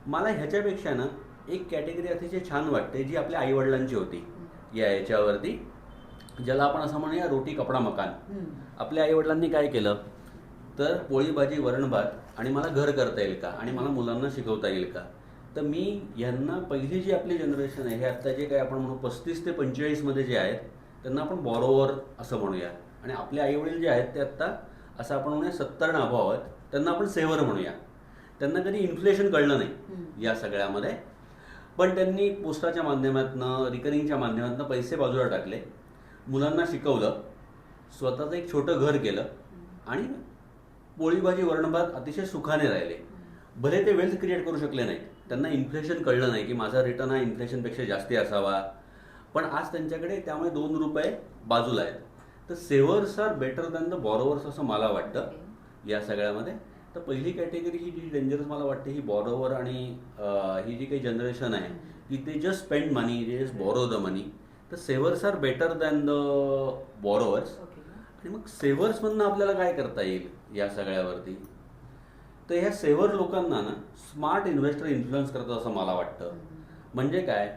मला ह्याच्यापेक्षा ना एक कॅटेगरी अतिशय छान वाटते जी आपल्या आईवडिलांची होती या याच्यावरती, ज्याला आपण असं म्हणूया रोटी कपडा मकान. आपल्या आईवडिलांनी काय केलं तर पोळी भाजी वरण भात आणि मला घर करता येईल का आणि मला मुलांना शिकवता येईल का. तर मी यांना पहिली जी आपली जनरेशन आहे हे आत्ता जे काय आपण म्हणू 35 ते 45 जे आहेत त्यांना आपण बॉरोवर असं म्हणूया, आणि आपले आईवडील जे आहेत ते आत्ता असं आपण म्हणूया 70 अभाव आहेत त्यांना आपण सेवर म्हणूया. त्यांना कधी इन्फ्लेशन कळलं नाही या सगळ्यामध्ये, पण त्यांनी पोस्टाच्या माध्यमातून रिकरिंगच्या माध्यमातून पैसे बाजूला टाकले, मुलांना शिकवलं, स्वतःचं एक छोटं घर केलं आणि पोळी भाजी वरणभात अतिशय सुखाने राहिले. भले ते वेल्थ क्रिएट करू शकले नाहीत, त्यांना इन्फ्लेशन कळलं नाही की माझा रिटर्न हा इन्फ्लेशनपेक्षा जास्ती असावा, पण आज त्यांच्याकडे त्यामुळे ₹2 बाजूला आहेत. तर सेव्हर्स आर बेटर दॅन द बॉरोवर्स असं मला वाटतं या सगळ्यामध्ये. तर पहिली कॅटेगरी ही जी डेंजरस मला वाटते ही बॉरोवर आणि ही जी काही जनरेशन आहे की ते जस्ट स्पेंड मनी, जे जस्ट बॉरो द मनी. तर सेव्हर्स आर बेटर दॅन द बॉरोवर्स. आणि मग सेव्हर्समधनं आपल्याला काय करता येईल या सगळ्यावरती, तर ह्या सेव्हर लोकांना ना स्मार्ट इन्व्हेस्टर इन्फ्लुअन्स करतात असं मला वाटतं. म्हणजे काय,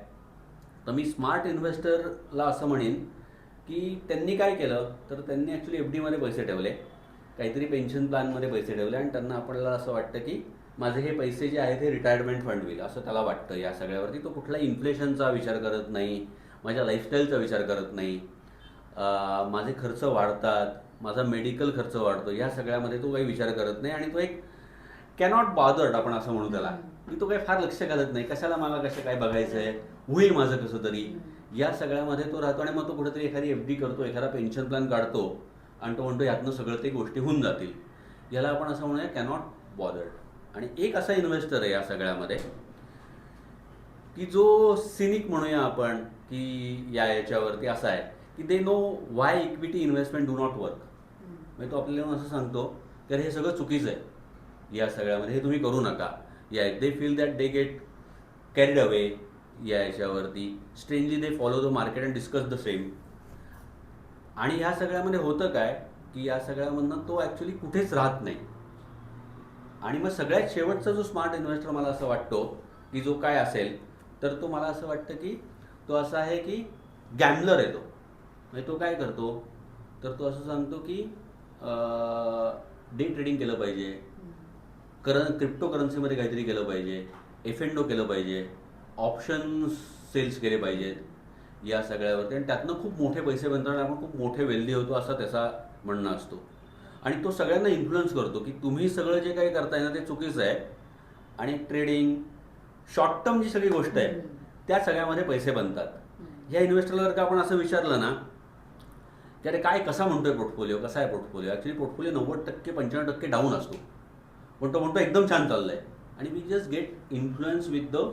तर मी स्मार्ट इन्व्हेस्टरला असं म्हणेन की त्यांनी काय केलं तर त्यांनी ॲक्च्युली एफ डीमध्ये पैसे ठेवले, काहीतरी पेन्शन प्लॅनमध्ये पैसे ठेवले, आणि त्यांना आपल्याला असं वाटतं की माझे हे पैसे जे आहेत हे रिटायरमेंट फंड होईल असं त्याला वाटतं या सगळ्यावरती. तो कुठला इन्फ्लेशनचा विचार करत नाही, माझ्या लाईफस्टाईलचा विचार करत नाही, माझे खर्च वाढतात, माझा मेडिकल खर्च वाढतो, या सगळ्यामध्ये तो काही विचार करत नाही. आणि तो एक कॅनॉट बॉदर्ड आपण असं म्हणू त्याला, की तो काही फार लक्ष घालत नाही, कशाला मला कसं काय बघायचं आहे, होईल माझं कसं तरी, या सगळ्यामध्ये तो राहतो. आणि मग तो कुठेतरी एखादी एफ डी करतो, एखादा पेन्शन प्लॅन काढतो आणि तो म्हणतो यातनं सगळं ते गोष्टी होऊन जातील. याला आपण असं म्हणूया कॅनॉट बॉदर्ड. आणि एक असा इन्व्हेस्टर आहे या सगळ्यामध्ये की जो सिनिक म्हणूया आपण, की याच्यावरती असा आहे की they know Y equity investment do not work. म्हणजे तो आपल्याला असं सांगतो की हे सगळं चुकीचं आहे या सगळ्यामध्ये, हे तुम्ही करू नका. या they feel that they get carried away या याच्यावरती. Strangely they follow the market and discuss the same. आणि ह्या सगळ्यामध्ये होतं काय की या सगळ्यामधनं तो ॲक्च्युली कुठेच राहत नाही. आणि मग सगळ्यात शेवटचा जो स्मार्ट इन्व्हेस्टर मला असं वाटतो की जो काय असेल, तर तो मला असं वाटतं की तो असा आहे की गॅमलर आहे तो. म्हणजे तो काय करतो तर तो असं सांगतो की डे ट्रेडिंग केलं पाहिजे, क्रिप्टो करन्सीमध्ये काहीतरी केलं पाहिजे, एफ&ओ केलं पाहिजे, ऑप्शन सेल्स केले पाहिजेत या सगळ्यावरती, आणि त्यातनं खूप मोठे पैसे बनतात, आपण खूप मोठे वेल्दी होतो असा त्याचा म्हणणं असतो. आणि तो सगळ्यांना इन्फ्लुअन्स करतो की तुम्ही सगळं जे काही करताय ना ते चुकीचं आहे, आणि ट्रेडिंग शॉर्ट टर्म जी सगळी गोष्ट आहे त्या सगळ्यामध्ये पैसे बनतात. ह्या इन्व्हेस्टरला जर का आपण असं विचारलं ना की अरे काय कसा म्हणतोय पोर्टफोलिओ, कसा आहे पोर्टफोलिओ, ॲक्च्युली पोर्टफोलिओ 90% 95% डाऊन असतो, पण तो म्हणतो एकदम छान चाललंय. आणि we just get influence with the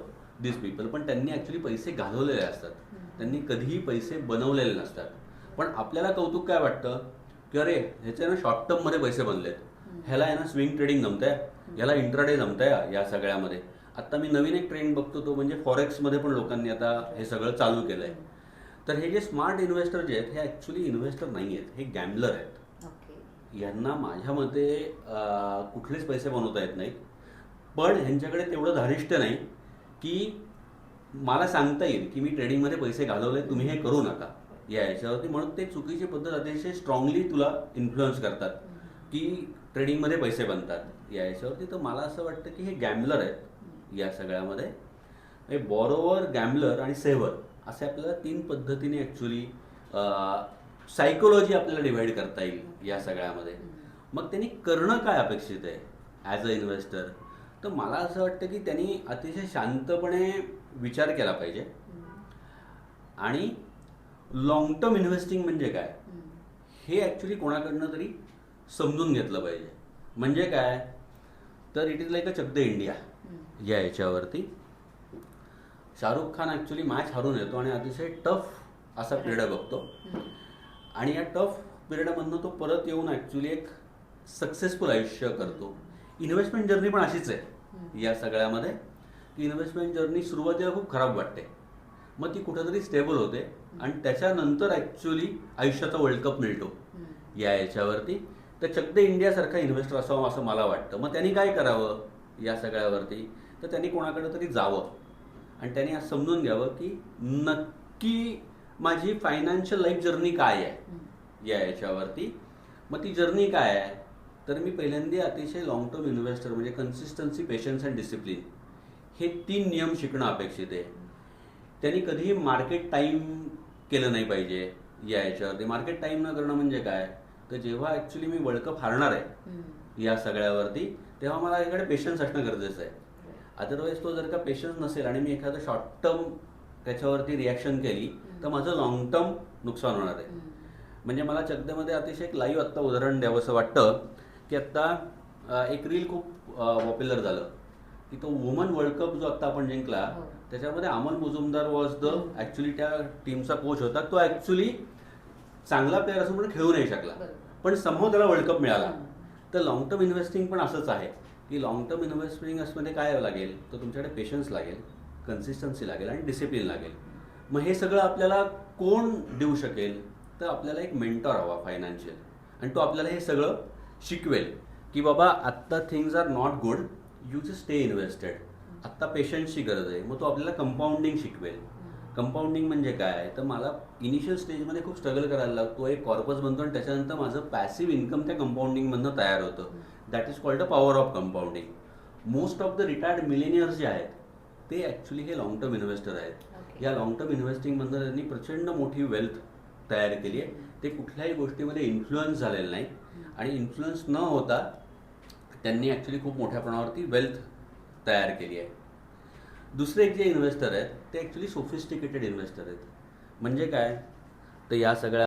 this people. पण त्यांनी ॲक्च्युली पैसे घालवलेले असतात, त्यांनी कधीही पैसे बनवलेले नसतात. पण आपल्याला कौतुक काय वाटतं की अरे ह्याचे ना शॉर्ट टर्ममध्ये पैसे बनलेत, ह्याला आहे ना स्विंग ट्रेडिंग जमतंय, ह्याला इंट्राडे जमतंय या सगळ्यामध्ये. आत्ता मी नवीन एक ट्रेंड बघतो तो म्हणजे फॉरेक्समध्ये पण लोकांनी आता हे सगळं चालू केलं आहे. तर हे जे स्मार्ट इन्व्हेस्टर जे आहेत हे ॲक्च्युली इन्व्हेस्टर नाही आहेत, हे गॅम्बलर आहेत. यांना माझ्या मते कुठलेच पैसे बनवता येत नाहीत, पण ह्यांच्याकडे तेवढं धारिष्ट नाही की मला सांगता येईल की मी ट्रेडिंगमध्ये पैसे घालवले, तुम्ही हे करू नका या याच्यावरती. म्हणून ते चुकीची पद्धत अतिशय स्ट्रॉंगली तुला इन्फ्लुअन्स करतात की ट्रेडिंगमध्ये पैसे बनतात या याच्यावरती. तर मला असं वाटतं की हे गॅम्बलर आहेत या सगळ्यामध्ये. बॉरोवर, गॅम्बलर आणि सेव्हर असे आपल्याला 3 पद्धतीने ॲक्च्युली सायकोलॉजी आपल्याला डिव्हाइड करता येईल या सगळ्यामध्ये. मग त्यांनी करणं काय अपेक्षित आहे ॲज अ इन्व्हेस्टर, तर मला असं वाटतं की त्यांनी अतिशय शांतपणे विचार केला पाहिजे. आणि लॉंग टर्म इन्व्हेस्टिंग म्हणजे काय हे ॲक्च्युली कोणाकडनं तरी समजून घेतलं पाहिजे. म्हणजे काय तर it is like a Chak De India या याच्यावरती. शाहरुख खान ॲक्च्युली मॅच हारून येतो आणि अतिशय टफ असा पिरियड बघतो, आणि या टफ पिरियडमधनं तो परत येऊन ॲक्च्युली एक सक्सेसफुल आयुष्य करतो. इन्व्हेस्टमेंट जर्नी पण अशीच आहे या सगळ्यामध्ये की इन्व्हेस्टमेंट जर्नी सुरुवातीला खूप खराब वाटते, मग ती कुठेतरी स्टेबल होते, आणि त्याच्यानंतर ॲक्च्युली आयुष्याचा वर्ल्ड कप मिळतो या याच्यावरती. तर चक द इंडियासारखा इन्व्हेस्टर असावा असं मला वाटतं. मग त्यांनी काय करावं या सगळ्यावरती, तर त्यांनी कोणाकडे तरी जावं आणि त्यांनी आज समजून घ्यावं की नक्की माझी फायनान्शियल लाईफ जर्नी काय आहे याच्यावरती. मग ती जर्नी काय आहे, तर मी पहिल्यांदा अतिशय लॉंग टर्म इन्व्हेस्टर म्हणजे कन्सिस्टन्सी, पेशन्स अँड डिसिप्लिन हे 3 नियम शिकणं अपेक्षित आहे. त्यांनी कधीही मार्केट टाईम केलं नाही पाहिजे याच्यावरती. मार्केट टाईम न करणं म्हणजे काय, तर जेव्हा ॲक्च्युली मी वर्ल्ड कप हारणार आहे या सगळ्यावरती, तेव्हा मला याकडे पेशन्स असणं गरजेचं आहे. अदरवाईज तो जर का पेशन्स नसेल आणि मी एखादं शॉर्ट टर्म त्याच्यावरती रिॲक्शन केली तर माझं लॉंग टर्म नुकसान होणार आहे. म्हणजे मला चर्चेमध्ये अतिशय एक लाईव्ह आत्ता उदाहरण द्यावंसं वाटतं की आत्ता एक रील खूप पॉप्युलर झालं की तो वुमन वर्ल्ड कप जो आत्ता आपण जिंकला त्याच्यामध्ये अमल मुजुमदार वॉज द ॲक्च्युली त्या टीमचा कोच होता. तो ॲक्च्युली चांगला प्लेअर असून पण खेळू नाही शकला, पण समोर त्याला वर्ल्ड कप मिळाला. तर लॉंग टर्म इन्व्हेस्टिंग पण असंच आहे की लॉंग टर्म इन्व्हेस्टिंग असमध्ये काय लागेल, तर तुमच्याकडे पेशन्स लागेल, कन्सिस्टन्सी लागेल आणि डिसिप्लिन लागेल. मग हे सगळं आपल्याला कोण देऊ शकेल, तर आपल्याला एक मेंटॉर हवा फायनान्शियल, आणि तो आपल्याला हे सगळं शिकवेल की बाबा आत्ता things are not good, you just stay invested. आत्ता पेशन्सची गरज आहे. मग तो आपल्याला कंपाऊंडिंग शिकवेल. कंपाऊंडिंग म्हणजे काय, तर मला इनिशियल स्टेजमध्ये खूप स्ट्रगल करायला लागतो, एक कॉर्पस बनतो आणि त्याच्यानंतर माझं पॅसिव्ह इन्कम त्या कंपाऊंडिंगमधनं तयार होतं. That is called the power of compounding. Most of the retired millionaires जे आहेत ते ॲक्च्युली हे लॉंग टर्म इन्व्हेस्टर आहेत. या लॉंग टर्म इन्व्हेस्टिंगमधनं त्यांनी प्रचंड मोठी वेल्थ तयार केली आहे. ते कुठल्याही गोष्टीमध्ये इन्फ्लुअन्स झालेले नाही आणि इन्फ्लुअन्स न होता त्यांनी ॲक्च्युली खूप मोठ्या प्रमाणावरती वेल्थ तयार केली आहे. दुसरे एक जे इन्व्हेस्टर आहेत ते ॲक्च्युली सोफिस्टिकेटेड इन्व्हेस्टर आहेत. म्हणजे काय, तर या सगळ्या